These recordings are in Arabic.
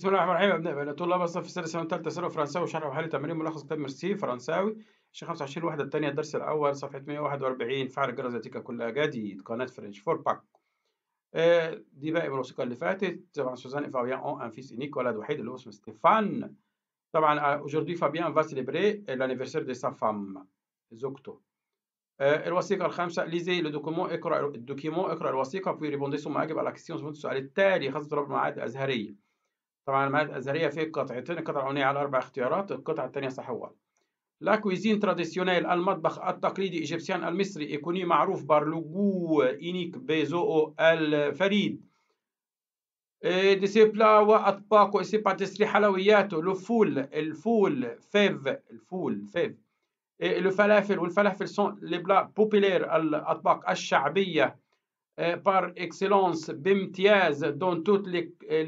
بسم الله الرحمن الرحيم. أبناء طلاب الصف السادس ثانوي ثالثة ثانوي فرنساوي شرح وحل تمارين ملخص كتاب ميرسي فرنساوي 25 الوحدة الثانية الدرس الأول صفحة 141. فعل الجرس يأتيك كل جديد. قناة فرنش فور باك. دي باقي من الوثيقة اللي فاتت. طبعا سوزان فابيان اون ان فيس اونيك، ولد وحيد اللي هو اسمه ستيفان. طبعا aujourd'hui فابيان va célébrer l'anniversaire de sa femme زوجته. الوثيقة الخامسة ليزي لو دوكيمون، اقرأ الدوكيمون، اقرأ الوثيقة في ريبوندي ثم أجب على كيستيون السؤال التالي خاصة طلاب المعاهد الأزهرية. طبعا المعاهد الأزهرية فيه قطعتين، القطعة الأولانية على 4 اختيارات، القطعة الثانية صح وغلط. لا كويزين تراديسيونيل، المطبخ التقليدي إيجيبسيان المصري، يكوني معروف بار لو جو إينيك بذوقه الفريد. دي سي بلا وأطباق وإسي باتيسري حلوياته، لو فول، الفول فيف، الفول فيف. الفلافل، والفلافل سون لي بلا بوبيلير، الأطباق الشعبية بار اكسلونس بامتياز دون توت لي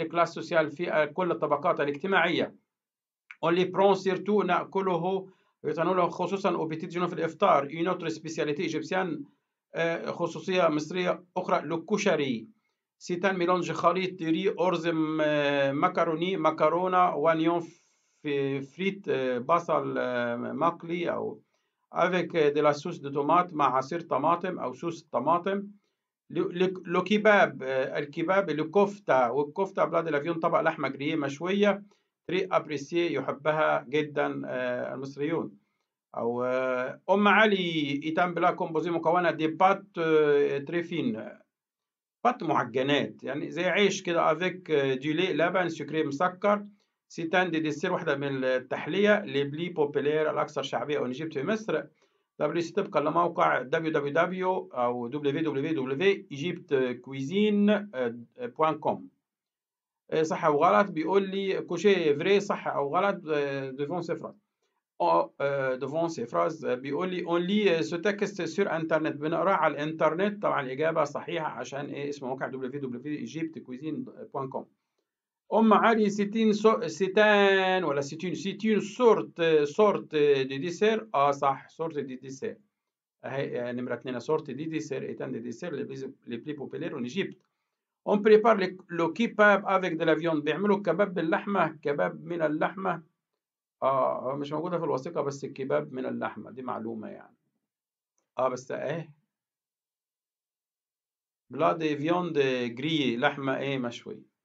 كلاس سوسيال، في كل الطبقات الاجتماعية. on les prend surtout نأكله يتناوله خصوصا au petit déjeuner في الإفطار. une autre spécialité égyptienne خصوصية مصرية أخرى لو كشري. c'est un mélange خليط ري أرز مكروني، مكرونة وانيون فريت بصل مقلي أو avec de la sauce de tomate مع عصير طماطم أو صوص طماطم. لو كباب، الكباب، لو كفتة، والكفتة بلاد الأفيون طبق لحمة جريه مشوية تري أبريسي يحبها جدا المصريون. أو أم علي إيتام بلا كومبوزي مكونة دي بات تريفين، بات معجنات يعني زي عيش كده افيك دولي لبن سكري مسكر. سيتان دي ديسير واحدة من التحلية لي بلي بوبيلير الأكثر شعبية أو نجيبت في مصر. دبليو طبقا لموقع www أو www.egyptcuisine.com. صح أو غلط؟ بيقول لي كوشي فري صح أو غلط. ديفون سيفراز ديفون سيفراز بيقول لي اون لي سو تكست سور انترنت، بنقراه على الانترنت. طبعا الإجابة صحيحة عشان إيه؟ اسم موقع www.egyptcuisine.com. أم علي سيتان ولا سيتين سورت دي ديسير. صح، سورت دي ديسير اهي نمرة 2. سورت دي ديسير ايتان دي ديسير لي بلي بوبيلير اون ايجيبت. اون بريبار لو كيباب افيك دي لافيون، بيعملوا كباب باللحمة، كباب من اللحمة. مش موجودة في الوثيقة بس الكباب من اللحمة دي معلومة يعني. بس اهي بلا دي فيوند جري، لحمة ايه مشوية.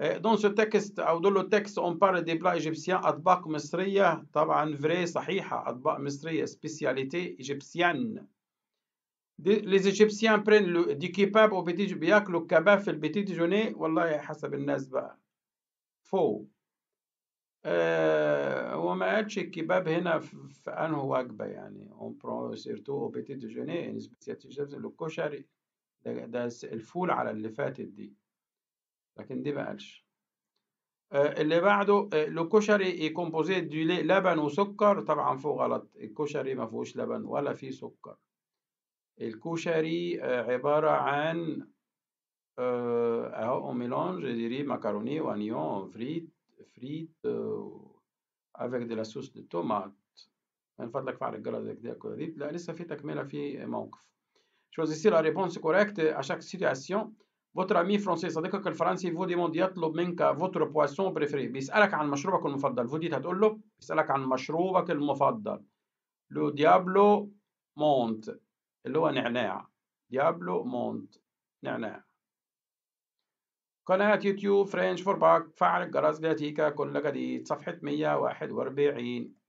دون سو تكست او دون لو تكست اون بار دي بلا ايجيبسيان، اطباق مصرية. طبعا فري صحيحة، اطباق مصرية سبيسياليتي ايجيبسيان. les Égyptiens prennent du kebab au petit، بياكلوا كباب في البيتي ديجوني. والله حسب الناس بقى. فو هو ما قالش الكباب هنا في انه وجبة يعني. on prend surtout au petit déjeuner une spécialité الكشري ده الفول على اللي فاتت دي، لكن دي ما قالش. اللي بعده لو كشري كومبوزي دو لي، لبن وسكر. طبعا فوق غلط، الكشري ما فيهوش لبن ولا فيه سكر. الكشري عبارة عن اهو اون ميلانج دي ري ماكاروني وانيون فريت افيك دي لا سوس دي تومات. من فضلك فعل الجرس دي كوديت. لا لسه في تكملة في موقف. choisissez la réponse correcte à chaque situation. votre ami français، صديقك الفرنسي vous demande، يطلب منك votre poisson préféré، بيسألك عن مشروبك المفضل. vous dites هتقول له بيسألك عن مشروبك المفضل. لو ديابلو مونت اللي هو نعناع، ديابلو مونت نعناع. قناة يوتيوب فرنش فور باك، فعل الجرس ليأتيك كل جديد. صفحة 141.